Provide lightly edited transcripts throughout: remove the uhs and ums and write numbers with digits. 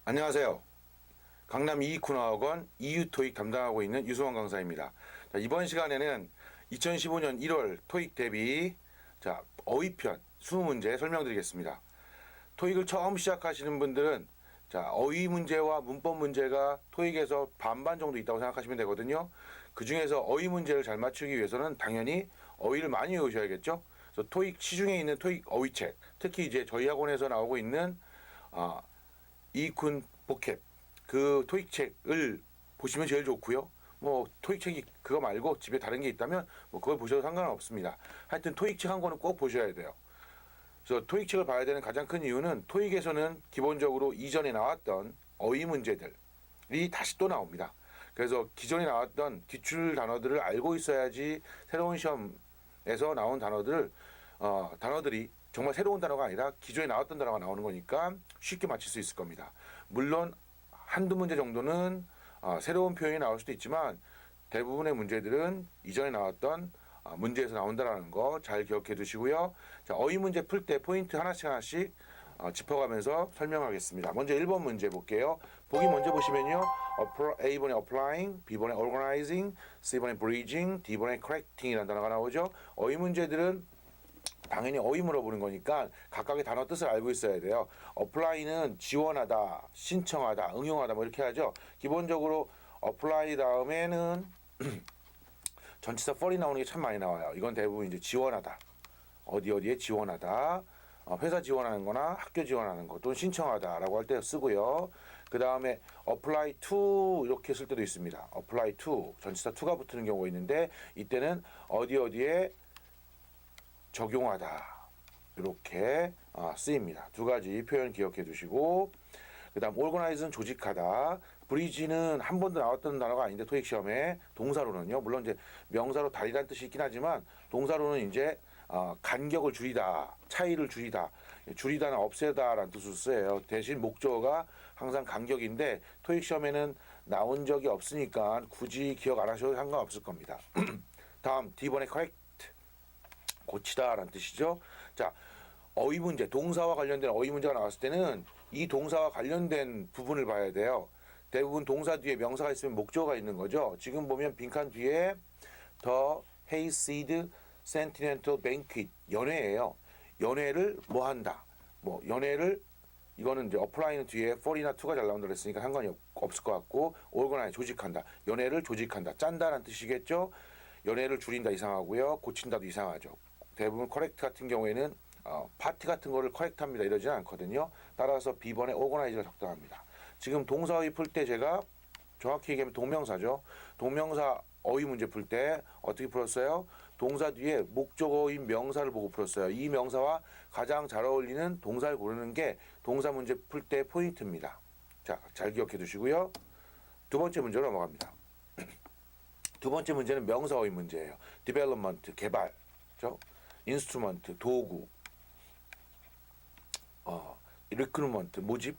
안녕하세요. 강남 이이쿠나학원 EU 토익 담당하고 있는 유승원 강사입니다. 자, 이번 시간에는 2015년 1월 토익 대비 어휘편 20문제 설명드리겠습니다. 토익을 처음 시작하시는 분들은 어휘 문제와 문법 문제가 토익에서 반반 정도 있다고 생각하시면 되거든요. 그 중에서 어휘 문제를 잘 맞추기 위해서는 당연히 어휘를 많이 외우셔야겠죠. 그래서 토익 시중에 있는 토익 어휘책, 특히 이제 저희 학원에서 나오고 있는 이군 보캡 그 토익 책을 보시면 제일 좋고요. 뭐 토익 책이 그거 말고 집에 다른 게 있다면 뭐 그걸 보셔도 상관은 없습니다. 하여튼 토익 책 한 권은 꼭 보셔야 돼요. 그래서 토익 책을 봐야 되는 가장 큰 이유는 토익에서는 기본적으로 이전에 나왔던 어휘 문제들이 다시 또 나옵니다. 그래서 기존에 나왔던 기출 단어들을 알고 있어야지 새로운 시험에서 나온 단어들이 정말 새로운 단어가 아니라 기존에 나왔던 단어가 나오는 거니까 쉽게 맞힐 수 있을 겁니다. 물론 한두 문제 정도는 새로운 표현이 나올 수도 있지만 대부분의 문제들은 이전에 나왔던 문제에서 나온다는 거 잘 기억해 두시고요. 자, 어휘 문제 풀 때 포인트 하나씩 짚어가면서 설명하겠습니다. 먼저 1번 문제 볼게요. 보기 먼저 보시면요. A번에 applying, B번에 organizing, C번에 bridging, D번에 correcting이라는 단어가 나오죠. 어휘 문제들은 당연히 어휘 물어보는 거니까 각각의 단어 뜻을 알고 있어야 돼요. apply는 지원하다, 신청하다, 응용하다 뭐 이렇게 하죠. 기본적으로 apply 다음에는 전치사 for이 나오는 게 참 많이 나와요. 이건 대부분 이제 지원하다, 어디에 지원하다, 회사 지원하는 거나 학교 지원하는 거 또는 신청하다라고 할 때 쓰고요. 그 다음에 apply to 이렇게 쓸 때도 있습니다. apply to 전치사 to가 붙는 경우가 있는데 이때는 어디에 적용하다 이렇게 쓰입니다. 두 가지 표현 기억해 두시고 그 다음 organize는 조직하다, bridge는 한 번도 나왔던 단어가 아닌데 토익 시험에 동사로는요. 물론 이제 명사로 다리란 뜻이 있긴 하지만 동사로는 이제 간격을 줄이다, 차이를 줄이다는 없애다라는 뜻으로 쓰여요. 대신 목적어가 항상 간격인데 토익 시험에는 나온 적이 없으니까 굳이 기억 안 하셔도 상관없을 겁니다. 다음 D번에 correct 고치다라는 뜻이죠. 자, 어휘 문제, 동사와 관련된 어휘 문제가 나왔을 때는 이 동사와 관련된 부분을 봐야 돼요. 대부분 동사 뒤에 명사가 있으면 목적어가 있는 거죠. 지금 보면 빈칸 뒤에 The Hayseed Sentimental Banquet 연회예요. 연회를 뭐 한다. 뭐 연회를 이거는 이제 apply는 뒤에 for이나 to가 잘 나온다 그랬으니까 상관이 없을 것 같고 organize 조직한다. 연회를 조직한다. 짠다라는 뜻이겠죠. 연회를 줄인다 이상하고요. 고친다도 이상하죠. 대부분 correct 같은 경우에는 파티 같은 거를 correct 합니다. 이러지는 않거든요. 따라서 B번에 organize가 적당합니다. 지금 동사어휘 풀 때 제가 정확히 얘기하면 동명사죠. 동명사 어휘 문제 풀 때 어떻게 풀었어요? 동사 뒤에 목적어인 명사를 보고 풀었어요. 이 명사와 가장 잘 어울리는 동사를 고르는 게 동사 문제 풀 때 포인트입니다. 자, 잘 기억해 두시고요. 두 번째 문제로 넘어갑니다. 두 번째 문제는 명사 어휘 문제예요. development, 개발, 그렇죠? instrument, 도구, recruitment, 모집,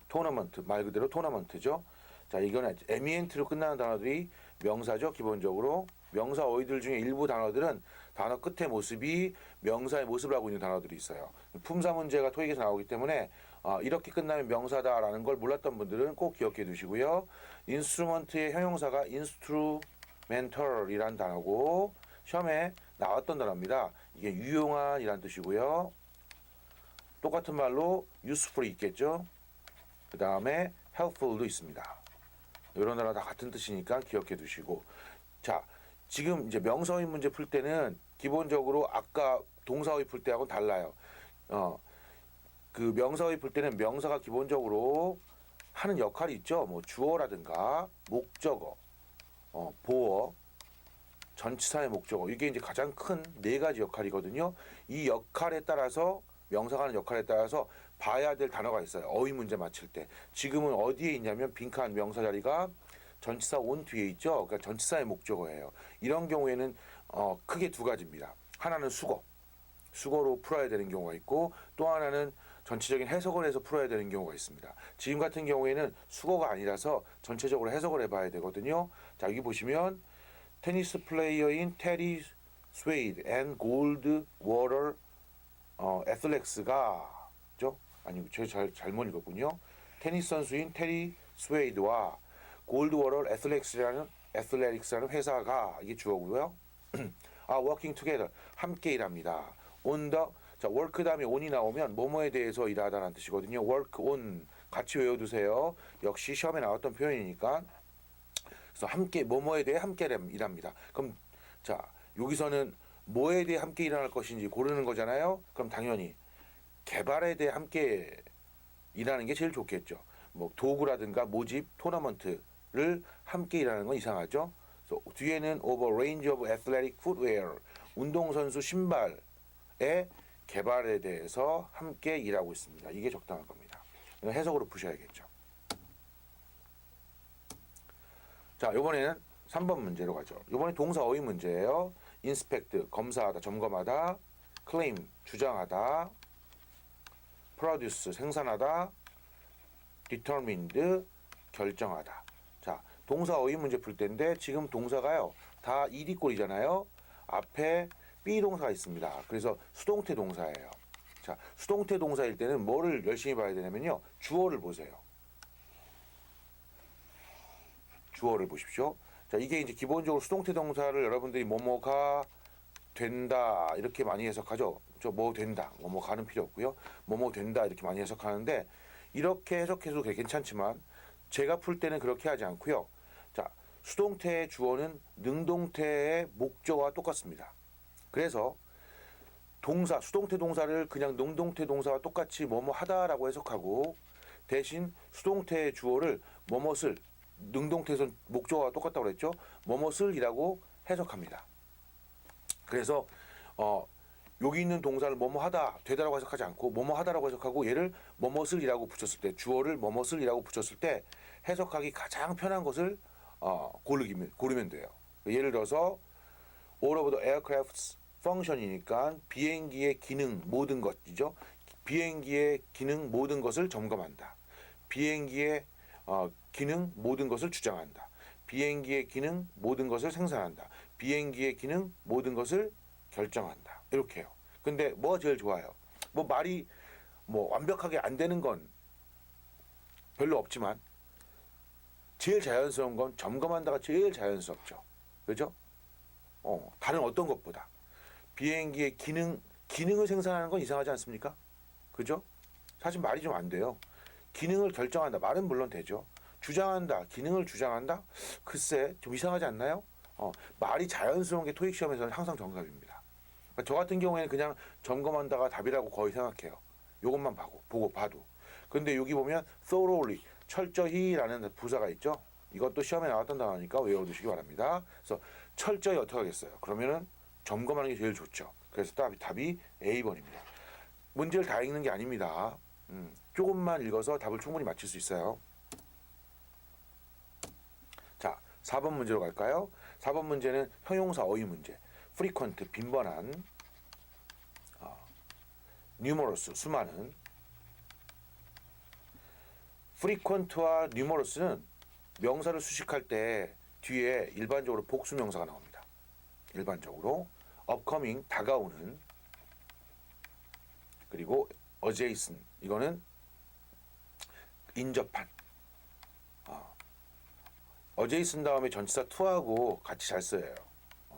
토너먼트, 말 그대로 토너먼트죠. 자, 이거는 MENT로 끝나는 단어들이 명사죠. 기본적으로 명사 어휘들 중에 일부 단어들은 단어 끝에 모습이 명사의 모습을 하고 있는 단어들이 있어요. 품사 문제가 토익에서 나오기 때문에 이렇게 끝나면 명사다라는 걸 몰랐던 분들은 꼭 기억해 두시고요. 인스트루먼트의 형용사가 instrumental이란 단어고 시험에 나왔던 단어입니다. 이게 유용한이란 뜻이고요. 똑같은 말로 useful이 있겠죠. 그 다음에 helpful도 있습니다. 이런 단어 다 같은 뜻이니까 기억해 두시고, 자, 지금 이제 명사어휘 문제 풀 때는 기본적으로 아까 동사어휘 풀 때하고는 달라요. 그 명사어휘 풀 때는 명사가 기본적으로 하는 역할이 있죠. 뭐 주어라든가 목적어, 보어, 전치사의 목적어, 이게 이제 가장 큰 네 가지 역할이거든요. 이 역할에 따라서 명사가 하는 역할에 따라서 봐야 될 단어가 있어요. 어휘 문제 맞힐 때. 지금은 어디에 있냐면 빈칸 명사 자리가 전치사 온 뒤에 있죠. 그러니까 전치사의 목적어예요. 이런 경우에는 크게 두 가지입니다. 하나는 수거로 풀어야 되는 경우가 있고 또 하나는 전체적인 해석을 해서 풀어야 되는 경우가 있습니다. 지금 같은 경우에는 수거가 아니라서 전체적으로 해석을 해봐야 되거든요. 자, 여기 보시면 테니스 플레이어인 테리 스웨이드 앤 골드 워터 애슬렉스가 죠? 아니 제가 잘못 읽었군요. 테니스 선수인 테리 스웨이드와 골드워럴 애슬레틱스라는 회사가 이게 주어고요. working together 함께 일합니다. on the 자 work 다음에 on이 나오면 뭐뭐에 대해서 일하다라는 뜻이거든요. work on 같이 외워두세요. 역시 시험에 나왔던 표현이니까. 그래서 함께 뭐뭐에 대해 함께 일합니다. 그럼 자 여기서는 뭐에 대해 함께 일할 것인지 고르는 거잖아요. 그럼 당연히 개발에 대해 함께 일하는 게 제일 좋겠죠. 뭐 도구라든가 모집, 토너먼트를 함께 일하는 건 이상하죠. 그래서 뒤에는 over range of athletic footwear 운동선수 신발의 개발에 대해서 함께 일하고 있습니다. 이게 적당한 겁니다. 해석으로 푸셔야겠죠. 자, 이번에는 3번 문제로 가죠. 이번에 동사 어휘 문제예요. inspect 검사하다, 점검하다, claim 주장하다, produce 생산하다, determined 결정하다. 자, 동사 어휘 문제 풀 때인데 지금 동사가요 다 이디꼴이잖아요. 앞에 be 동사가 있습니다. 그래서 수동태 동사예요. 자, 수동태 동사일 때는 뭐를 열심히 봐야 되냐면요, 주어를 보세요. 주어를 보십시오. 자, 이게 이제 기본적으로 수동태 동사를 여러분들이 뭐뭐가 된다 이렇게 많이 해석하죠. 저 뭐 된다, 뭐뭐 가는 필요 없고요. 뭐뭐 된다 이렇게 많이 해석하는데 이렇게 해석해도 괜찮지만 제가 풀 때는 그렇게 하지 않고요. 자, 수동태의 주어는 능동태의 목적어와 똑같습니다. 그래서 동사, 수동태 동사를 그냥 능동태 동사와 똑같이 뭐뭐 하다라고 해석하고 대신 수동태의 주어를 뭐뭇을 능동태에서 목적어와 똑같다고 그랬죠. 뭐뭇을이라고 해석합니다. 그래서 여기 있는 동사를 뭐뭐 하다 되다라고 해석하지 않고 뭐뭐 하다라고 해석하고 얘를 뭐뭇을이라고 붙였을 때 주어를 뭐뭇을이라고 붙였을 때 해석하기 가장 편한 것을 고르면 돼요. 예를 들어서 all of the aircraft's function이니까 비행기의 기능 모든 것이죠. 비행기의 기능 모든 것을 점검한다. 비행기의 기능 모든 것을 주장한다. 비행기의 기능 모든 것을 생산한다. 비행기의 기능 모든 것을 결정한다. 이렇게 해요. 근데 뭐가 제일 좋아요? 뭐 말이 뭐 완벽하게 안 되는 건 별로 없지만 제일 자연스러운 건 점검한다가 제일 자연스럽죠. 그죠? 다른 어떤 것보다 비행기의 기능을 생산하는 건 이상하지 않습니까? 그죠? 사실 말이 좀 안 돼요. 기능을 결정한다. 말은 물론 되죠. 주장한다. 기능을 주장한다? 글쎄 좀 이상하지 않나요? 말이 자연스러운 게 토익 시험에서는 항상 정답입니다. 그러니까 저 같은 경우에는 그냥 점검한다가 답이라고 거의 생각해요. 이것만 보고 봐도. 근데 여기 보면 thoroughly 철저히라는 부사가 있죠. 이것도 시험에 나왔던 단어니까 외워두시기 바랍니다. 그래서 철저히 어떻게 하겠어요? 그러면은 점검하는 게 제일 좋죠. 그래서 답이 A번입니다. 문제를 다 읽는 게 아닙니다. 조금만 읽어서 답을 충분히 맞힐 수 있어요. 자, 4번 문제로 갈까요? 4번 문제는 형용사 어휘 문제. frequent 빈번한, numerous 수많은. frequent와 numerous는 명사를 수식할 때 뒤에 일반적으로 복수 명사가 나옵니다. 일반적으로 upcoming 다가오는, 그리고 adjacent 이거는 인접한. adjacent 다음에 전치사 to하고 같이 잘 써요.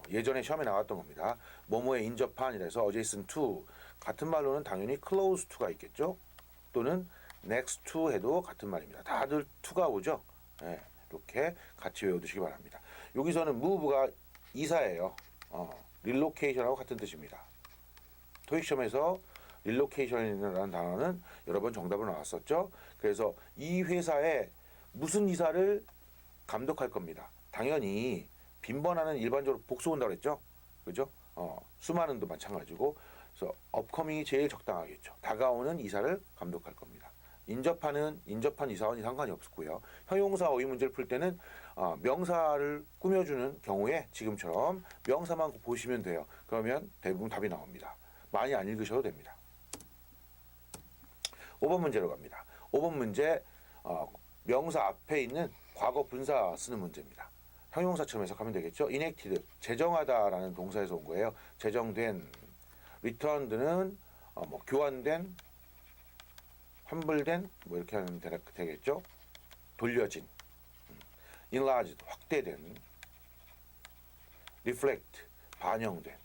예전에 시험에 나왔던 겁니다. 뭐뭐에 인접한이라서 adjacent to 같은 말로는 당연히 close to가 있겠죠. 또는 next to 해도 같은 말입니다. 다들 to가 오죠. 네, 이렇게 같이 외워두시기 바랍니다. 여기서는 move가 이사예요. relocation하고 같은 뜻입니다. 토익 시험에서 relocation이라는 단어는 여러 번 정답으로 나왔었죠. 그래서 이 회사에 무슨 이사를 감독할 겁니다. 당연히 빈번하는 일반적으로 복수 온다고 했죠. 그죠? 수많은도 마찬가지고. 그래서 upcoming이 제일 적당하겠죠. 다가오는 이사를 감독할 겁니다. 인접한 이사와는 상관이 없고요. 형용사 어휘 문제를 풀 때는 명사를 꾸며주는 경우에 지금처럼 명사만 보시면 돼요. 그러면 대부분 답이 나옵니다. 많이 안 읽으셔도 됩니다. 5번 문제로 갑니다. 5번 문제 명사 앞에 있는 과거 분사 쓰는 문제입니다. 형용사처럼 해석하면 되겠죠. enacted 제정하다라는 동사에서 온 거예요. 제정된. returned는 교환된, 환불된 뭐 이렇게 하면 되겠죠. 돌려진, enlarged 확대된, reflect 반영된.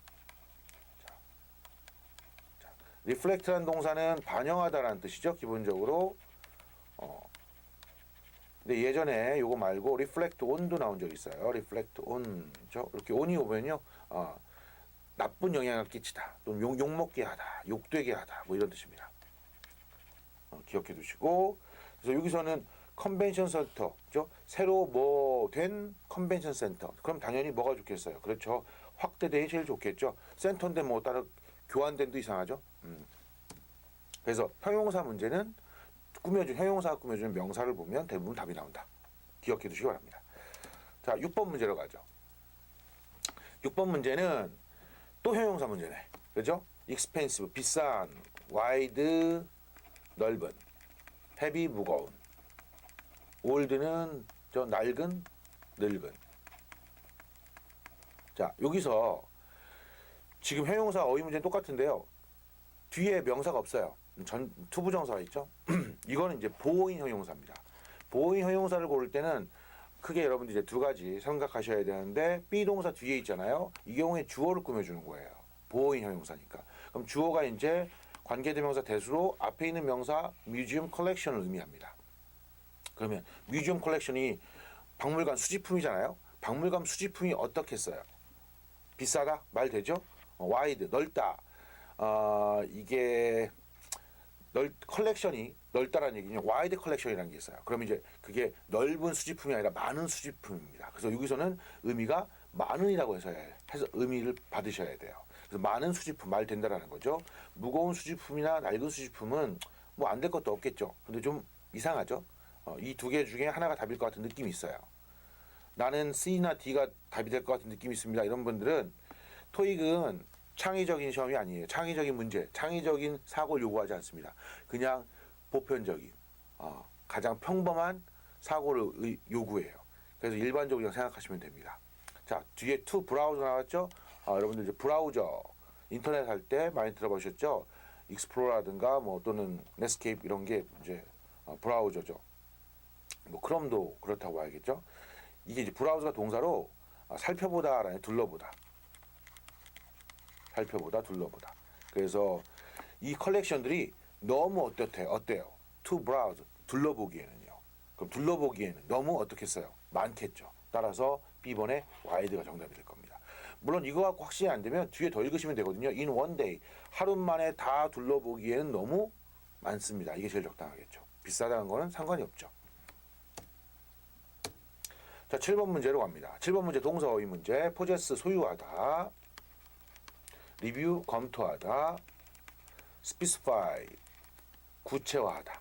reflect라는 동사는 반영하다라는 뜻이죠. 기본적으로. 근데 예전에 요거 말고 reflect on도 나온 적 있어요. reflect on. 이렇게 on이 오면요. 나쁜 영향을 끼치다. 또는 욕먹게 하다. 욕되게 하다. 뭐 이런 뜻입니다. 기억해 두시고. 그래서 여기서는 컨벤션 센터죠. 새로 뭐 된 컨벤션 센터. 그럼 당연히 뭐가 좋겠어요. 그렇죠. 확대되기 제일 좋겠죠. 센터인데 뭐 따로 교환된도 이상하죠. 그래서 형용사 문제는 형용사가 꾸며주는 명사를 보면 대부분 답이 나온다. 기억해 두시기 바랍니다. 자, 6번 문제로 가죠. 6번 문제는 또 형용사 문제네. 그죠? expensive, 비싼, wide, 넓은, heavy, 무거운, old는 낡은, 늙은. 자, 여기서 지금 형용사 어휘 문제는 똑같은데요. 뒤에 명사가 없어요. 투부정사가 있죠. 이거는 이제 보호인 형용사입니다. 보호인 형용사를 고를 때는 크게 여러분들 이제 두 가지 생각하셔야 되는데 비동사 뒤에 있잖아요. 이 경우에 주어를 꾸며주는 거예요. 보호인 형용사니까. 그럼 주어가 이제 관계대명사 대수로 앞에 있는 명사 뮤지엄 컬렉션을 의미합니다. 그러면 뮤지엄 컬렉션이 박물관 수집품이잖아요. 박물관 수집품이 어떻겠어요? 비싸다? 말 되죠? 와이드, 넓다. 이게 컬렉션이 넓다라는 얘기는 와이드 컬렉션이라는 게 있어요. 그러면 이제 그게 넓은 수집품이 아니라 많은 수집품입니다. 그래서 여기서는 의미가 많은이라고 해서 의미를 받으셔야 돼요. 그래서 많은 수집품 말 된다라는 거죠. 무거운 수집품이나 낡은 수집품은 뭐 안 될 것도 없겠죠. 근데 좀 이상하죠. 이 두 개 중에 하나가 답일 것 같은 느낌이 있어요. 나는 C나 D가 답이 될 것 같은 느낌이 있습니다. 이런 분들은 토익은 창의적인 시험이 아니에요. 창의적인 문제, 창의적인 사고를 요구하지 않습니다. 그냥 보편적인, 가장 평범한 사고를 요구해요. 그래서 일반적으로 생각하시면 됩니다. 자, 뒤에 to 브라우저 나왔죠? 여러분들 이제 브라우저, 인터넷 할 때 많이 들어보셨죠? 익스플로러라든가 뭐 또는 넷스케이프 이런 게 이제 브라우저죠. 뭐 크롬도 그렇다고 봐야겠죠? 이게 이제 브라우저가 동사로 살펴보다라는 둘러보다. 살펴보다, 둘러보다. 그래서 이 컬렉션들이 너무 어때요? To browse, 둘러보기에는요. 그럼 둘러보기에는 너무 어떻겠어요? 많겠죠. 따라서 B번의 wide가 정답이 될 겁니다. 물론 이거 갖고 확신이 안 되면 뒤에 더 읽으시면 되거든요. In one day, 하루 만에 다 둘러보기에는 너무 많습니다. 이게 제일 적당하겠죠. 비싸다는 거는 상관이 없죠. 자, 7번 문제로 갑니다. 7번 문제 동사 어휘 문제. possess, 소유하다. 리뷰, 검토하다. specify, 구체화하다.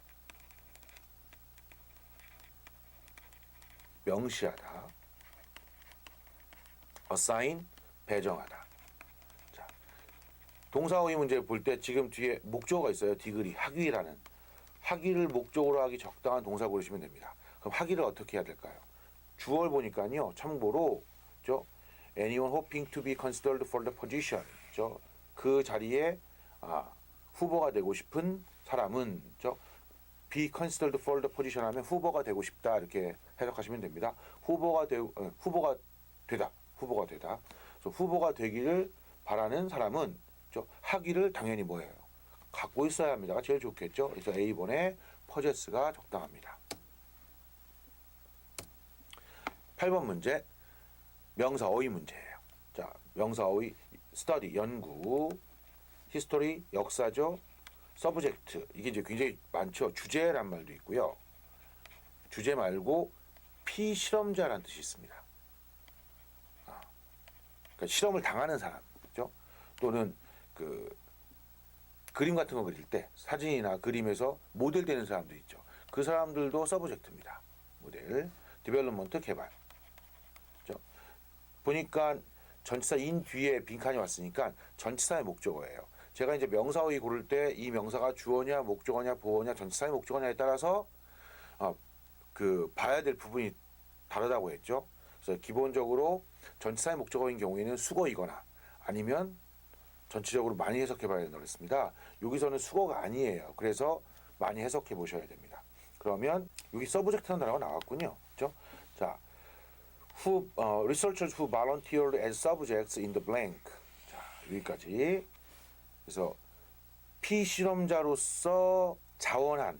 명시하다. assign, 배정하다. 자, 동사어휘 문제 볼 때 지금 뒤에 목적어가 있어요. 디그리, 학위라는. 학위를 목적으로 하기 적당한 동사 고르시면 됩니다. 그럼 학위를 어떻게 해야 될까요? 주어를 보니까요. 참고로 anyone hoping to be considered for the position. 그 자리에 후보가 되고 싶은 사람은 be considered for the position 하면 후보가 되고 싶다 이렇게 해석하시면 됩니다. 후보가 되다. 그래서 후보가 되기를 바라는 사람은 학위를 당연히 뭐예요? 갖고 있어야 합니다가 제일 좋겠죠. 그래서 A번에 possess가 적당합니다. 8번 문제 명사 어휘 문제예요. 자, 명사 어휘 study 연구, history 역사죠. subject 이게 이제 굉장히 많죠. 주제란 말도 있고요. 주제 말고 피실험자라는 뜻이 있습니다. 그러니까 실험을 당하는 사람죠. 또는 그 그림 같은 거 그릴 때 사진이나 그림에서 모델 되는 사람도 있죠. 그 사람들도 서브젝트입니다. 모델, 디벨롭먼트 개발. 보니까 전치사 인 뒤에 빈칸이 왔으니까 전치사의 목적어예요. 제가 이제 명사어휘 고를 때 이 명사가 주어냐, 목적어냐, 보어냐, 전치사의 목적어냐에 따라서 봐야 될 부분이 다르다고 했죠. 그래서 기본적으로 전치사의 목적어인 경우에는 수거이거나 아니면 전체적으로 많이 해석해봐야 된다고 했습니다. 여기서는 수거가 아니에요. 그래서 많이 해석해 보셔야 됩니다. 그러면 여기 서브젝트라는 단어가 나왔군요. 그렇죠? 자, researchers who volunteered as subjects in the blank. 자, 여기까지. 그래서 피실험자로서 자원한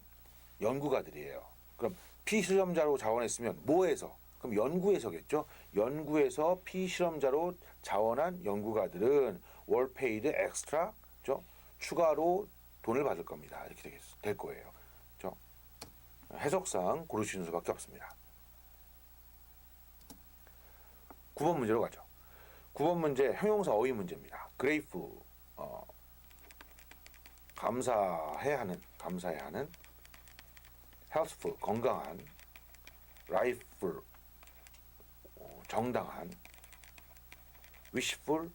연구가들이에요. 그럼 피실험자로 자원했으면 뭐에서? 그럼 연구에서겠죠. 연구에서 피실험자로 자원한 연구가들은 were paid extra, 그렇죠? 추가로 돈을 받을 겁니다. 이렇게 될 거예요. 그렇죠? 해석상 고르시는 수밖에 없습니다. 9번 문제로 가죠. 9번 문제 형용사 어휘 문제입니다. grateful, 감사해야 하는, healthful, 건강한, rightful, 정당한, wishful,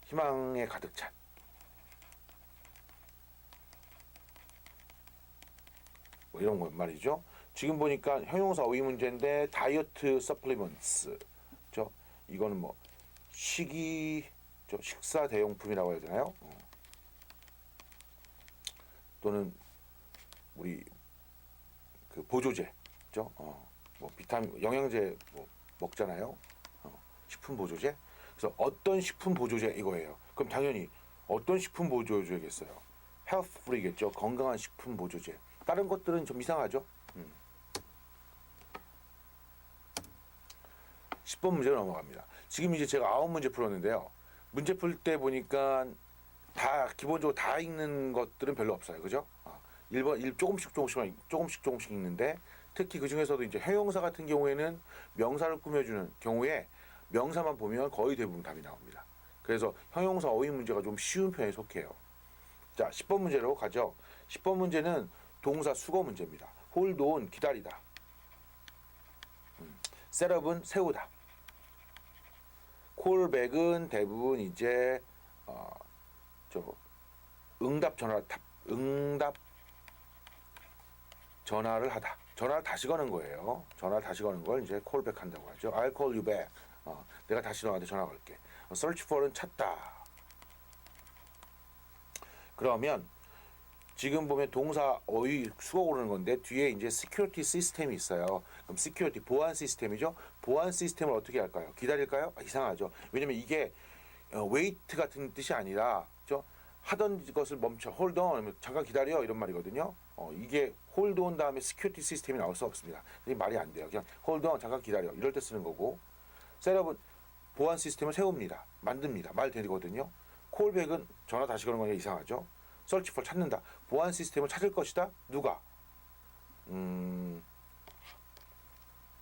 희망에 가득 찬. 뭐 이런 거 말이죠. 지금 보니까 형용사 어휘 문제인데 다이어트 서플리먼트스, 그렇죠? 이거는 뭐 식사 대용품이라고 해야 되나요? 또는 우리 그 보조제, 그죠? 뭐 비타민, 영양제 뭐 먹잖아요. 식품 보조제. 그래서 어떤 식품 보조제 이거예요. 그럼 당연히 어떤 식품 보조제겠어요? health food이겠죠. 건강한 식품 보조제. 다른 것들은 좀 이상하죠. 10번 문제로 넘어갑니다. 지금 이제 제가 9문제 풀었는데요. 문제 풀 때 보니까 다 기본적으로 다 읽는 것들은 별로 없어요. 그죠? 1번 조금씩 읽는데 특히 그 중에서도 이제 형용사 같은 경우에는 명사를 꾸며주는 경우에 명사만 보면 거의 대부분 답이 나옵니다. 그래서 형용사 어휘 문제가 좀 쉬운 편에 속해요. 자, 10번 문제로 가죠. 10번 문제는 동사 수거 문제입니다. hold on, 기다리다. set up은 세우다. call back은 대부분 이제 응답 전화를 하다. 전화를 다시 거는 거예요. 전화를 다시 거는 걸 이제 callback 한다고 하죠. I'll call you back. 내가 다시 너한테 전화 걸게. search for은 찾다. 그러면 지금 보면 동사 어휘 수거 고르는 건데 뒤에 이제 security 시스템이 있어요. 그럼 security 보안 시스템이죠. 보안 시스템을 어떻게 할까요? 기다릴까요? 이상하죠. 왜냐면 이게 wait 같은 뜻이 아니라 하던 것을 멈춰 hold on 잠깐 기다려 이런 말이거든요. 이게 hold on 다음에 security 시스템이 나올 수 없습니다. 이게 말이 안 돼요. 그냥 hold on 잠깐 기다려 이럴 때 쓰는 거고 셋업은 보안 시스템을 세웁니다. 만듭니다. 말 되거든요. callback은 전화 다시 거는 거니까 이상하죠. search for 찾는다. 보안 시스템을 찾을 것이다. 누가?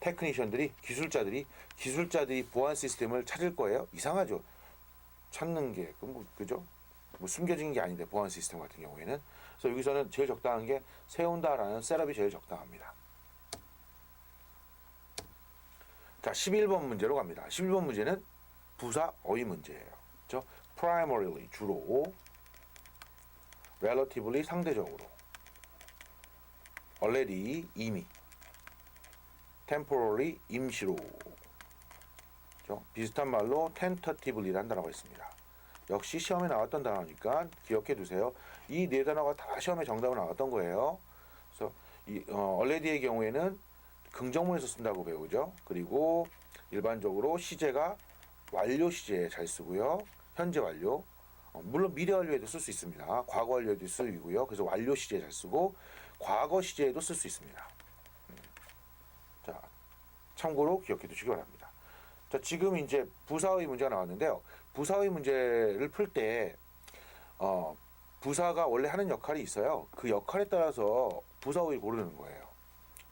테크니션들이 기술자들이 보안 시스템을 찾을 거예요. 이상하죠. 찾는 게 그죠? 뭐 숨겨진 게 아닌데 보안 시스템 같은 경우에는 그래서 여기서는 제일 적당한 게 세운다라는 셋업이 제일 적당합니다. 자, 11번 문제로 갑니다. 11번 문제는 부사 어휘 문제예요. 그렇죠? primarily 주로, relatively 상대적으로, already 이미, temporarily 임시로. 그렇죠? 비슷한 말로 tentatively라는 단어가 있습니다. 역시 시험에 나왔던 단어니까 기억해 두세요. 이 네 단어가 다 시험에 정답으로 나왔던 거예요. 그래서 이 already의 경우에는 긍정문에서 쓴다고 배우죠. 그리고 일반적으로 시제가 완료 시제에 잘 쓰고요. 현재 완료. 물론 미래 완료에도 쓸 수 있습니다. 과거 완료에도 쓰이고요. 그래서 완료 시제에 잘 쓰고 과거 시제에도 쓸 수 있습니다. 자, 참고로 기억해 두시기 바랍니다. 자, 지금 이제 부사의 문제가 나왔는데요. 부사의 문제를 풀 때 부사가 원래 하는 역할이 있어요. 그 역할에 따라서 부사의 고르는 거예요.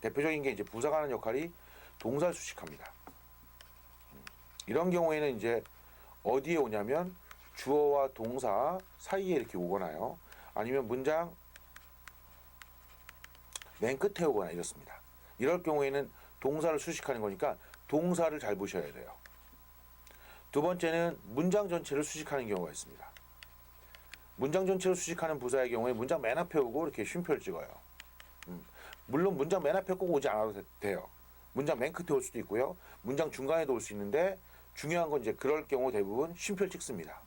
대표적인 게 이제 부사가 하는 역할이 동사를 수식합니다. 이런 경우에는 이제 어디에 오냐면 주어와 동사 사이에 이렇게 오거나요. 아니면 문장 맨 끝에 오거나 이렇습니다. 이럴 경우에는 동사를 수식하는 거니까 동사를 잘 보셔야 돼요. 두 번째는 문장 전체를 수식하는 경우가 있습니다. 문장 전체를 수식하는 부사의 경우에 문장 맨 앞에 오고 이렇게 쉼표를 찍어요. 물론 문장 맨 앞에 꼭 오지 않아도 돼요. 문장 맨 끝에 올 수도 있고요. 문장 중간에도 올 수 있는데 중요한 건 이제 그럴 경우 대부분 쉼표를 찍습니다.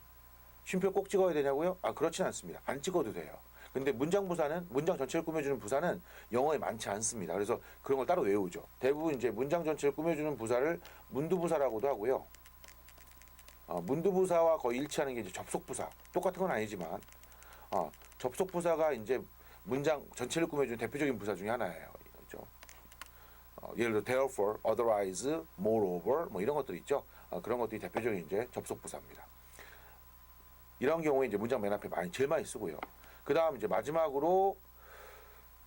쉼표 꼭 찍어야 되냐고요? 그렇진 않습니다. 안 찍어도 돼요. 근데 문장 부사는 문장 전체를 꾸며주는 부사는 영어에 많지 않습니다. 그래서 그런 걸 따로 외우죠. 대부분 이제 문장 전체를 꾸며주는 부사를 문두부사라고도 하고요. 문두부사와 거의 일치하는 게 이제 접속부사. 똑같은 건 아니지만 접속부사가 이제 문장 전체를 꾸며주는 대표적인 부사 중에 하나예요. 그렇죠? 예를 들어 therefore, otherwise, moreover 뭐 이런 것들 있죠. 그런 것들이 대표적인 이제 접속부사입니다. 이런 경우에 이제 문장 맨 앞에 제일 많이 쓰고요. 그 다음 이제 마지막으로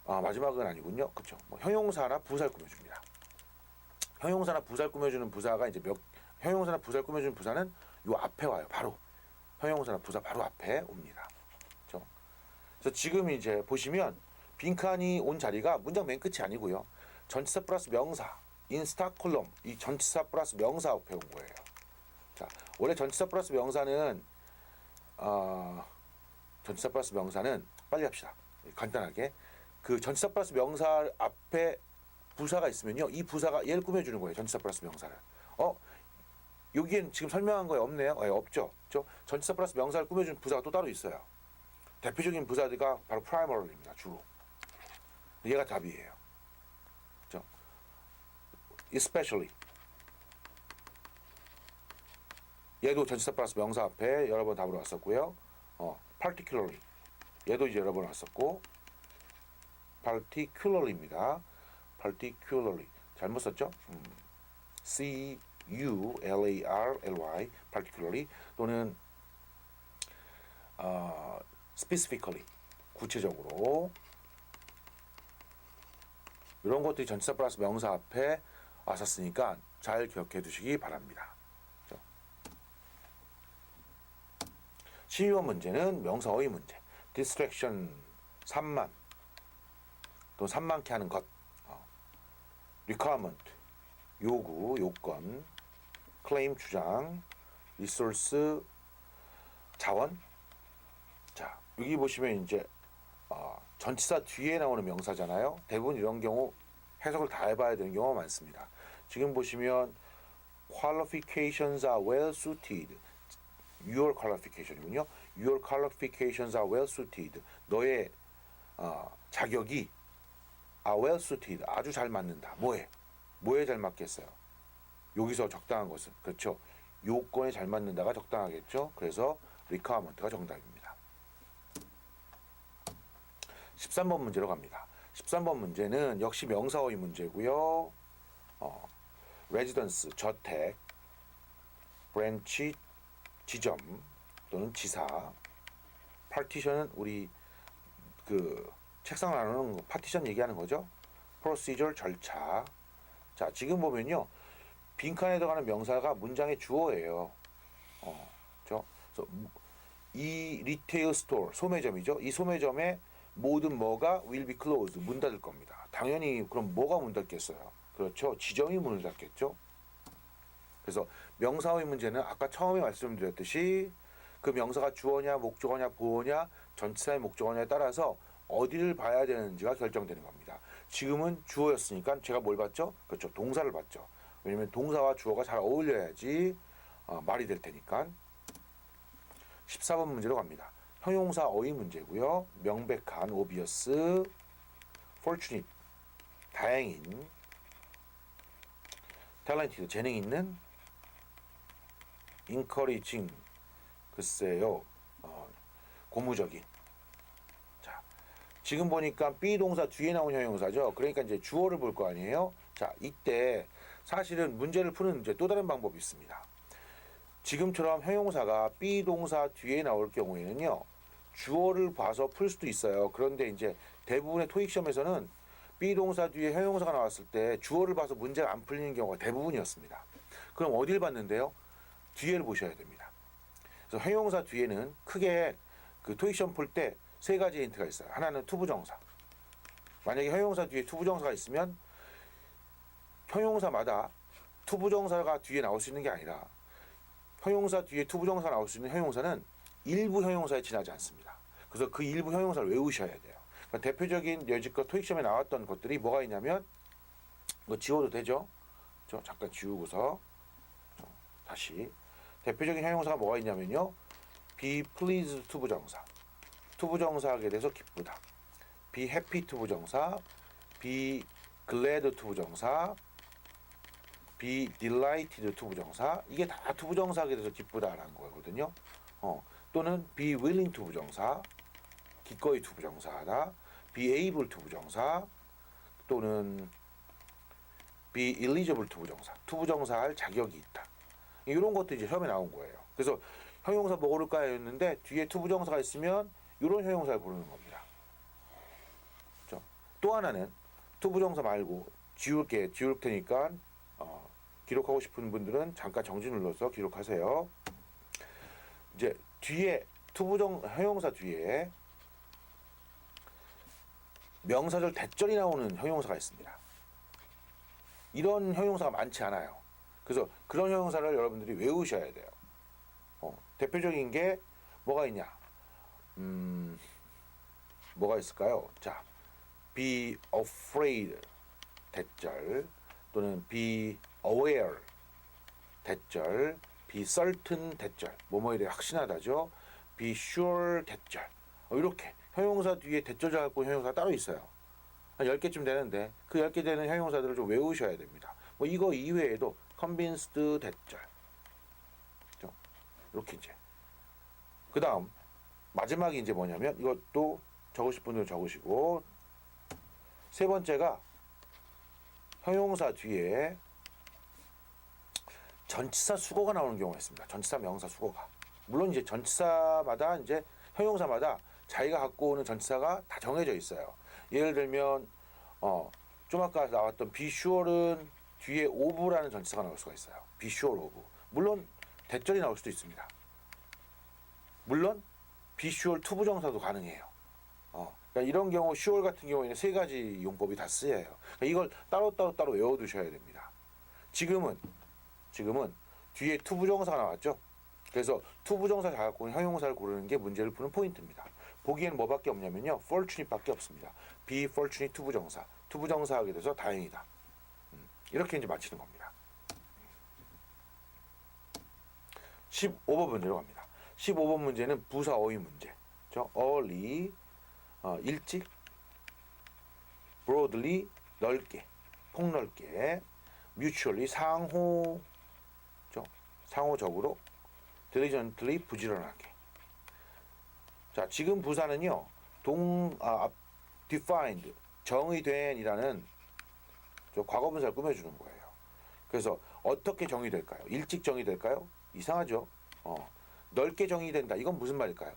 마지막은 아니군요. 그렇죠. 뭐 형용사나 부사를 꾸며줍니다. 형용사나 부사를 꾸며주는 부사가 이제 형용사나 부사를 꾸며주는 부사는 요 앞에 와요. 바로 형용사나 부사 바로 앞에 옵니다. 그렇죠. 그래서 지금 이제 보시면 빈칸이 온 자리가 문장 맨 끝이 아니고요. 전치사 플러스 명사 인스타 콜럼 이 전치사 플러스 명사 앞에 온 거예요. 자, 원래 전치사 플러스 명사는 전치사 플러스 명사는 빨리 합시다. 간단하게 그 전치사 플러스 명사 앞에 부사가 있으면요, 이 부사가 얘를 꾸며주는 거예요. 전치사 플러스 명사를. 여기엔 지금 설명한 거에 없네요. 없죠. 그렇죠? 전치사 플러스 명사를 꾸며주는 부사가 또 따로 있어요. 대표적인 부사가 바로 primarily,입니다. 주로. 얘가 답이에요. 그렇죠? especially. 얘도 전치사 플러스 명사 앞에 여러 번 답으로 왔었고요. particularly. 얘도 이제 여러 번 왔었고, particularly입니다. particularly. 잘못 썼죠? C-U-L-A-R-L-Y. particularly 또는 specifically. 구체적으로. 이런 것들이 전치사 플러스 명사 앞에 왔었으니까 잘 기억해 두시기 바랍니다. 12번 문제는 명사 어휘 문제. distraction, 산만, 또 산만케 하는 것, requirement, 요구, 요건, claim, 주장, resource, 자원. 자, 여기 보시면 이제 전치사 뒤에 나오는 명사잖아요. 대부분 이런 경우 해석을 다 해봐야 되는 경우가 많습니다. 지금 보시면 qualifications are well suited. Your qualification이군요. Your qualifications are well suited. 너의 자격이 are well suited. 아주 잘 맞는다. 뭐에 잘 맞겠어요? 여기서 적당한 것은 그렇죠. 요건에 잘 맞는다가 적당하겠죠. 그래서 requirement가 정답입니다. 13번 문제로 갑니다. 13번 문제는 역시 명사어휘 문제고요. residence, 저택, branch, 지점 또는 지사, partition은 우리 그 책상 나누는 파티션 얘기하는 거죠. procedure, 절차. 자, 지금 보면요, 빈칸에 들어가는 명사가 문장의 주어예요. 그렇죠? 그래서 이 리테일 스토어, 소매점이죠. 이 소매점에 모든 뭐가 will be closed, 문 닫을 겁니다. 당연히 그럼 뭐가 문 닫겠어요? 그렇죠. 지점이 문을 닫겠죠. 그래서 명사어휘 문제는 아까 처음에 말씀드렸듯이 그 명사가 주어냐, 목적어냐, 보어냐, 전치사의 목적어냐에 따라서 어디를 봐야 되는지가 결정되는 겁니다. 지금은 주어였으니까 제가 뭘 봤죠? 그렇죠. 동사를 봤죠. 왜냐면 동사와 주어가 잘 어울려야지 말이 될 테니까. 14번 문제로 갑니다. 형용사 어휘 문제고요. 명백한, obvious, fortunate, 다행인, talented, 재능 있는, encouraging, 글쎄요, 고무적인. 자, 지금 보니까 be 동사 뒤에 나온 형용사죠. 그러니까 이제 주어를 볼 거 아니에요. 자, 이때 사실은 문제를 푸는 이제 또 다른 방법이 있습니다. 지금처럼 형용사가 be 동사 뒤에 나올 경우에는요, 주어를 봐서 풀 수도 있어요. 그런데 이제 대부분의 토익 시험에서는 be 동사 뒤에 형용사가 나왔을 때 주어를 봐서 문제가 안 풀리는 경우가 대부분이었습니다. 그럼 어딜 봤는데요? 뒤에를 보셔야 됩니다. 그래서 형용사 뒤에는 크게 그 토익 시험 풀 때 세 가지 힌트가 있어요. 하나는 투부정사. 만약에 형용사 뒤에 투부정사가 있으면 형용사마다 투부정사가 뒤에 나올 수 있는 게 아니라 형용사 뒤에 투부정사가 나올 수 있는 형용사는 일부 형용사에 지나지 않습니다. 그래서 그 일부 형용사를 외우셔야 돼요. 그러니까 대표적인 여지껏 토익 시험에 나왔던 것들이 뭐가 있냐면 이거 지워도 되죠? 잠깐 지우고서 다시 대표적인 형용사가 뭐가 있냐면요. be pleased 투부정사. 투부정사하게 돼서 기쁘다. be happy 투부정사, be glad 투부정사, be delighted 투부정사. 이게 다 투부정사하게 돼서 기쁘다라는 거거든요. 또는 be willing 투부정사, 기꺼이 투부정사하다. be able 투부정사, 또는 be eligible 투부정사, 투부정사할 자격이 있다. 이런 것도 이제 시험에 나온 거예요. 그래서 형용사 뭐 고를까 했는데 뒤에 투부정사가 있으면 이런 형용사를 고르는 겁니다. 그렇죠? 또 하나는 투부정사 말고 지울 테니까 기록하고 싶은 분들은 잠깐 정지 눌러서 기록하세요. 이제 뒤에 형용사 뒤에 명사절 대절이 나오는 형용사가 있습니다. 이런 형용사가 많지 않아요. 그래서 그런 형용사를 여러분들이 외우셔야 돼요. 대표적인 게 뭐가 있냐? 뭐가 있을까요? 자, be afraid 대절, 또는 be aware 대절, be certain 대절, 뭐뭐에 대해 확신하다죠. be sure 대절. 이렇게 형용사 뒤에 대절자 갖고 형용사가 따로 있어요. 한 10개쯤 되는데 그 10개 되는 형용사들을 좀 외우셔야 됩니다. 뭐 이거 이외에도 convinced 대절. 이렇게 이제. 그 다음 마지막이 이제 뭐냐면 이것도 적으실 분들은 적으시고, 세 번째가 형용사 뒤에 전치사 수거가 나오는 경우가 있습니다. 전치사 명사 수거가. 물론 이제 전치사마다 이제 형용사마다 자기가 갖고 오는 전치사가 다 정해져 있어요. 예를 들면 좀 아까 나왔던 be sure은 뒤에 of라는 전치사가 나올 수가 있어요. be sure of. 물론 대절이 나올 수도 있습니다. 물론 be sure 투부정사도 가능해요. 그러니까 이런 경우 sure 같은 경우에는 세 가지 용법이 다 쓰여요. 그러니까 이걸 따로 외워두셔야 됩니다. 지금은 뒤에 투부정사가 나왔죠. 그래서 투부정사 잘 갖고 있는 형용사를 고르는 게 문제를 푸는 포인트입니다. 보기에는 뭐밖에 없냐면요, fortunate밖에 없습니다. be fortunate 투부정사 하게 돼서 다행이다. 이렇게 이제 맞히는 겁니다. 15번 문제로 갑니다. 15번 문제는 부사 어휘 문제. early 일찍, broadly 넓게, 폭넓게, mutually 상호적으로, diligently 부지런하게. 자, 지금 부사는요, defined 정의된이라는 과거분사를 꾸며주는 거예요. 그래서 어떻게 정의될까요? 일찍 정의될까요? 이상하죠. 넓게 정의된다. 이건 무슨 말일까요?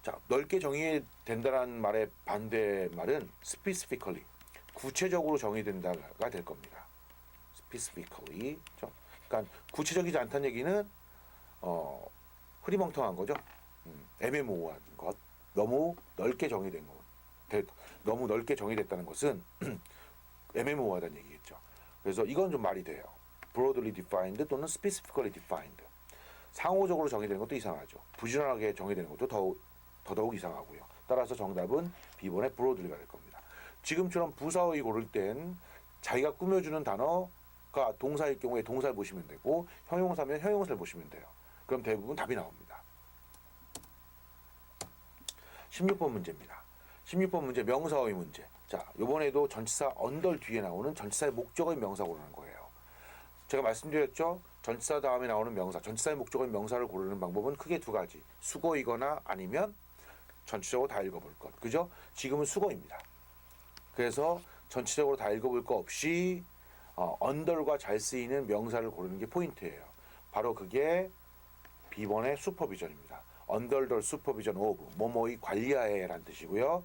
자, 넓게 정의된다라는 말의 반대 말은 specifically, 구체적으로 정의된다가 될 겁니다. specifically. 그러니까 구체적이지 않다는 얘기는 흐리멍텅한 거죠. 애매모호한 것, 너무 넓게 정의된 것, 너무 넓게 정의됐다는 것은 애매모호하다는 얘기겠죠. 그래서 이건 좀 말이 돼요. broadly defined 또는 specifically defined. 상호적으로 정의되는 것도 이상하죠. 부지런하게 정의되는 것도 더더욱 이상하고요. 따라서 정답은 B번의 broadly가 될 겁니다. 지금처럼 부사어휘 고를 땐 자기가 꾸며주는 단어가 동사일 경우에 동사를 보시면 되고, 형용사면 형용사를 보시면 돼요. 그럼 대부분 답이 나옵니다. 16번 문제입니다. 16번 문제 명사어휘 문제. 자, 이번에도 전치사 언덜 뒤에 나오는 전치사의 목적어인 명사 고르는 거예요. 제가 말씀드렸죠. 전치사 다음에 나오는 명사, 전치사의 목적어인 명사를 고르는 방법은 크게 두 가지. 수거이거나 아니면 전체적으로 다 읽어볼 것. 그죠? 지금은 수거입니다. 그래서 전체적으로 다 읽어볼 거 없이 언더가 잘 쓰이는 명사를 고르는 게 포인트예요. 바로 그게 B번의 슈퍼비전입니다. Under the supervision of, 뭐뭐의 관리하에 라는 뜻이고요.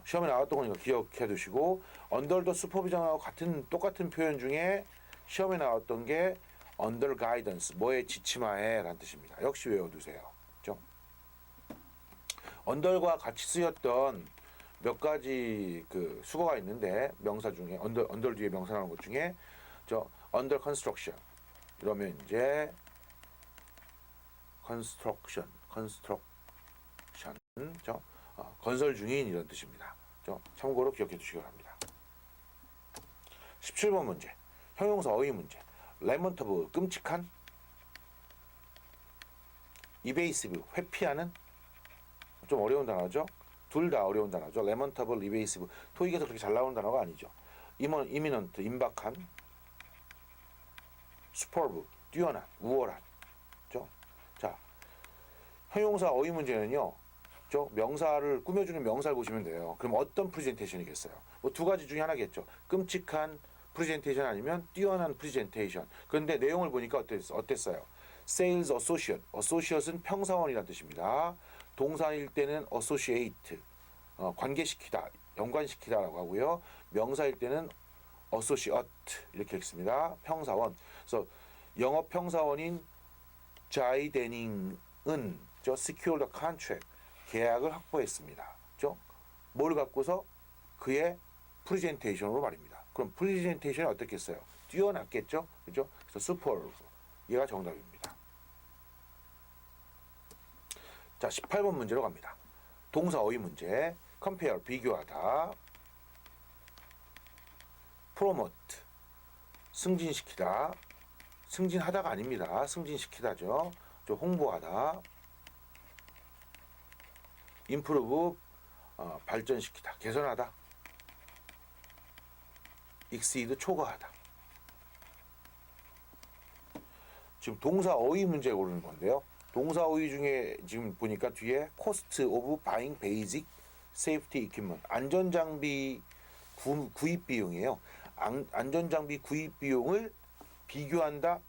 시험에 나왔던 거니까 기억해 두시고, under the supervision하고 똑같은 표현 중에 시험에 나왔던 게 under guidance, 뭐의 지침하에 라는 뜻입니다. 역시 외워두세요. 그렇죠? under과 같이 쓰였던 몇 가지 그 수거가 있는데, 명사 중에 under 뒤에 명사 나오는 것 중에 under construction 이러면 이제 construction 건설 중인 이런 뜻입니다. 참고로 기억해 두시기 바랍니다. 17번 문제. 형용사 어휘 문제. 레먼터블 끔찍한, 이베이시브 회피하는, 좀 어려운 단어죠. 둘 다 어려운 단어죠. 레먼터블, 이베이시브. 토익에서 그렇게 잘 나오는 단어가 아니죠. 이미넌트 임박한, 슈퍼브 뛰어난, 우월한. 그죠? 자, 형용사 어휘 문제는요. 명사를 꾸며주는 명사를 보시면 돼요. 그럼 어떤 프레젠테이션이겠어요? 뭐 두 가지 중에 하나겠죠. 끔찍한 프레젠테이션 아니면 뛰어난 프레젠테이션. 그런데 내용을 보니까 어땠어요? Sales Associate. Associate은 평사원이라는 뜻입니다. 동사일 때는 Associate, 관계시키다, 연관시키다라고 하고요. 명사일 때는 Associate 이렇게 읽습니다. 평사원. 그래서 영업 평사원인 자이 데닝은 secure the contract, 계약을 확보했습니다. 그죠? 뭘 갖고서? 그의 프레젠테이션으로 말입니다. 그럼 프레젠테이션이 어떻겠어요? 뛰어났겠죠? 그죠? 그래서 superb. 얘가 정답입니다. 자, 18번 문제로 갑니다. 동사 어휘 문제. compare, 비교하다. promote, 승진시키다. 승진하다가 아닙니다. 승진시키다죠. 좀 홍보하다. improve, 발전시키다, 개선하다. exceed, 초과하다. 지금 동사 어휘 문제 고르는 건데요. 동사 어휘 중에 지금 보니까 뒤에 cost of buying basic safety equipment, 안전장비 구입 비용이에요. 안전장비 구입 비용을 비교한다,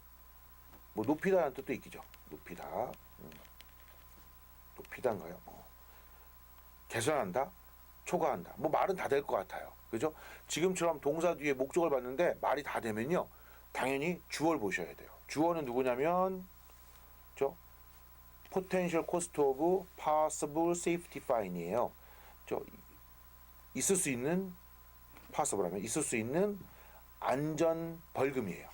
뭐 높이다라는 뜻도 있겠죠. 높이다, 높이다인가요? 개선한다, 초과한다. 뭐 말은 다 될 것 같아요. 그죠? 지금처럼 동사 뒤에 목적을 봤는데 말이 다 되면요, 당연히 주어를 보셔야 돼요. 주어는 누구냐면, potential cost of possible safety fine이에요. 있을 수 있는, possible 하면 있을 수 있는 안전 벌금이에요.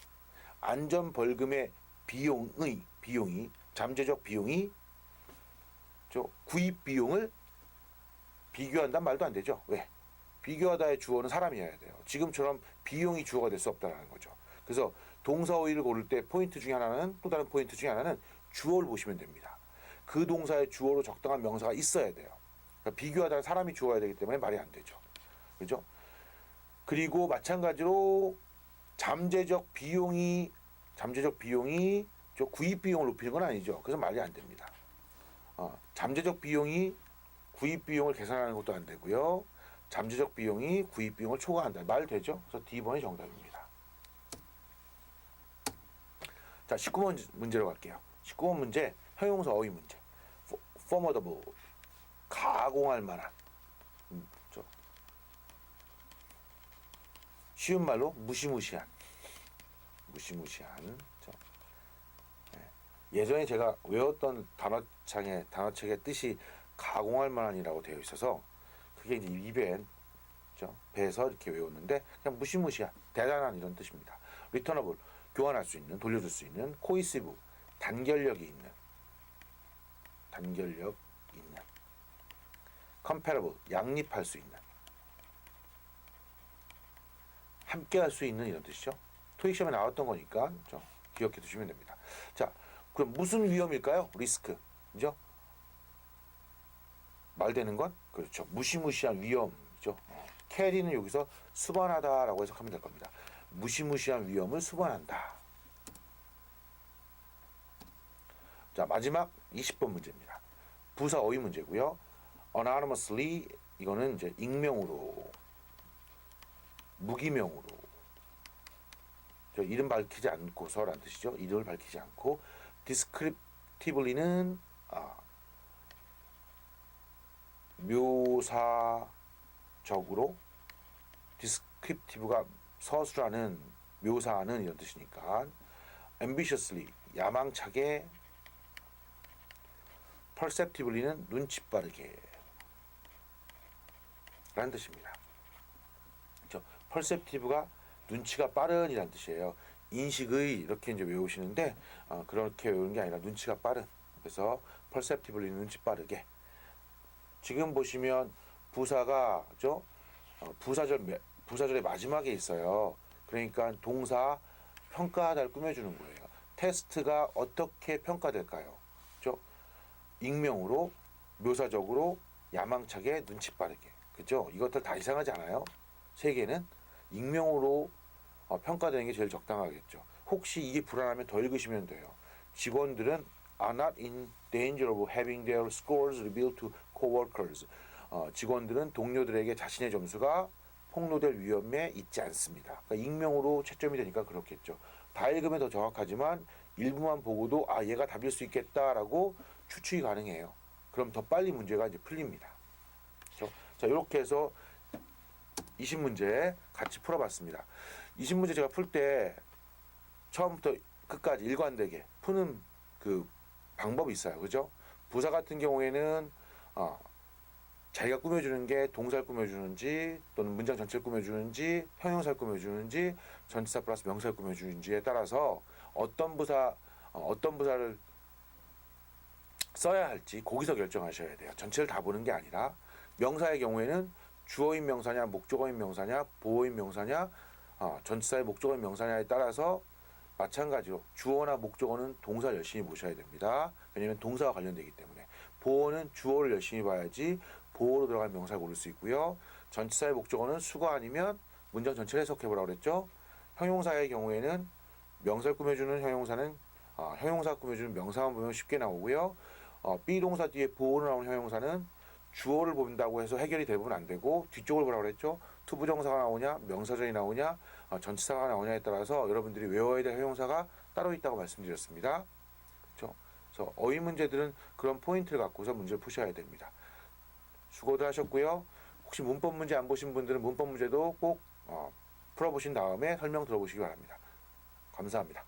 안전 벌금의 비용이 잠재적 비용이 구입 비용을 비교한단 말도 안 되죠. 왜? 비교하다의 주어는 사람이어야 돼요. 지금처럼 비용이 주어가 될 수 없다는 거죠. 그래서 동사 어휘를 고를 때 포인트 중에 하나는, 또 다른 포인트 중에 하나는 주어를 보시면 됩니다. 그 동사의 주어로 적당한 명사가 있어야 돼요. 그러니까 비교하다는 사람이 주어야 되기 때문에 말이 안 되죠. 그죠? 그리고 마찬가지로 잠재적 비용이 구입 비용을 높이는 건 아니죠. 그래서 말이 안 됩니다. 잠재적 비용이 구입 비용을 계산하는 것도 안 되고요. 잠재적 비용이 구입 비용을 초과한다. 말 되죠? 그래서 D번이 정답입니다. 자, 19번 문제로 갈게요. 19번 문제, 형용사 어휘 문제. formidable, 가공할 만한. 쉬운 말로 무시무시한. 예전에 제가 외웠던 단어책의 뜻이 가공할 만한이라고 되어 있어서 그게 이제 입에 배에서 이렇게 외웠는데, 그냥 무시무시한, 대단한 이런 뜻입니다. returnable, 교환할 수 있는, 돌려줄 수 있는. cohesive, 단결력 있는. comparable, 양립할 수 있는, 함께할 수 있는 이런 뜻이죠. 토익 시험에 나왔던 거니까 기억해 두시면 됩니다. 자, 그럼 무슨 위험일까요? 리스크, 그죠? 말되는 건 그렇죠. 무시무시한 위험이죠. 캐리는 여기서 수반하다라고 해석하면 될 겁니다. 무시무시한 위험을 수반한다. 자, 마지막 20번 문제입니다. 부사 어휘 문제고요. anonymously, 이거는 이제 익명으로, 무기명으로, 이름 밝히지 않고서라는 뜻이죠. 이름을 밝히지 않고. descriptively는 묘사적으로, descriptive가 서술하는, 묘사하는 이런 뜻이니까. ambitiously, 야망차게. perceptively는 눈치 빠르게 라는 뜻입니다. perceptive가 눈치가 빠른 이란 뜻이에요. 인식의 이렇게 이제 외우시는데, 그렇게 외우는 게 아니라 눈치가 빠른. 그래서 perceptively, 눈치 빠르게. 지금 보시면 부사가 부사절의 마지막에 있어요. 그러니까 동사 평가하다를 꾸며주는 거예요. 테스트가 어떻게 평가될까요? 그죠? 익명으로, 묘사적으로, 야망차게, 눈치 빠르게. 그죠? 이것들 다 이상하지 않아요? 세 개는 익명으로 평가되는 게 제일 적당하겠죠. 혹시 이게 불안하면 더 읽으시면 돼요. 직원들은 are not in danger of having their scores revealed to coworkers. 직원들은 동료들에게 자신의 점수가 폭로될 위험에 있지 않습니다. 그러니까 익명으로 채점이 되니까 그렇겠죠. 다 읽으면 더 정확하지만 일부만 보고도 아 얘가 답일 수 있겠다라고 추측이 가능해요. 그럼 더 빨리 문제가 이제 풀립니다. 그렇죠? 자 이렇게 해서 20문제 같이 풀어봤습니다. 20문제 제가 풀 때 처음부터 끝까지 일관되게 푸는 그 방법이 있어요. 그죠? 부사 같은 경우에는 자기가 꾸며주는 게 동사를 꾸며주는지 또는 문장 전체를 꾸며주는지 형용사를 꾸며주는지 전치사 플러스 명사를 꾸며주는지에 따라서 어떤 부사를 써야 할지 거기서 결정하셔야 돼요. 전체를 다 보는 게 아니라 명사의 경우에는 주어인 명사냐 목적어인 명사냐 보어인 명사냐 전치사의 목적어인 명사냐에 따라서 마찬가지로 주어나 목적어는 동사를 열심히 보셔야 됩니다. 왜냐하면 동사와 관련되기 때문에 보어는 주어를 열심히 봐야지 보어로 들어간 명사를 고를 수 있고요. 전치사의 목적어는 수거 아니면 문장 전체를 해석해보라고 그랬죠. 형용사의 경우에는 명사를 꾸며주는 형용사는 형용사 꾸며주는 명사만 보면 쉽게 나오고요. B동사 뒤에 보어로 나오는 형용사는 주어를 본다고 해서 해결이 대부분 안 되고 뒤쪽을 보라고 그랬죠. 투부정사가 나오냐 명사절이 나오냐 전치사가 나오냐에 따라서 여러분들이 외워야 될 형용사가 따로 있다고 말씀드렸습니다. 그렇죠? 그래서 어휘 문제들은 그런 포인트를 갖고서 문제를 푸셔야 됩니다. 수고들 하셨고요. 혹시 문법 문제 안 보신 분들은 문법 문제도 꼭 풀어보신 다음에 설명 들어보시기 바랍니다. 감사합니다.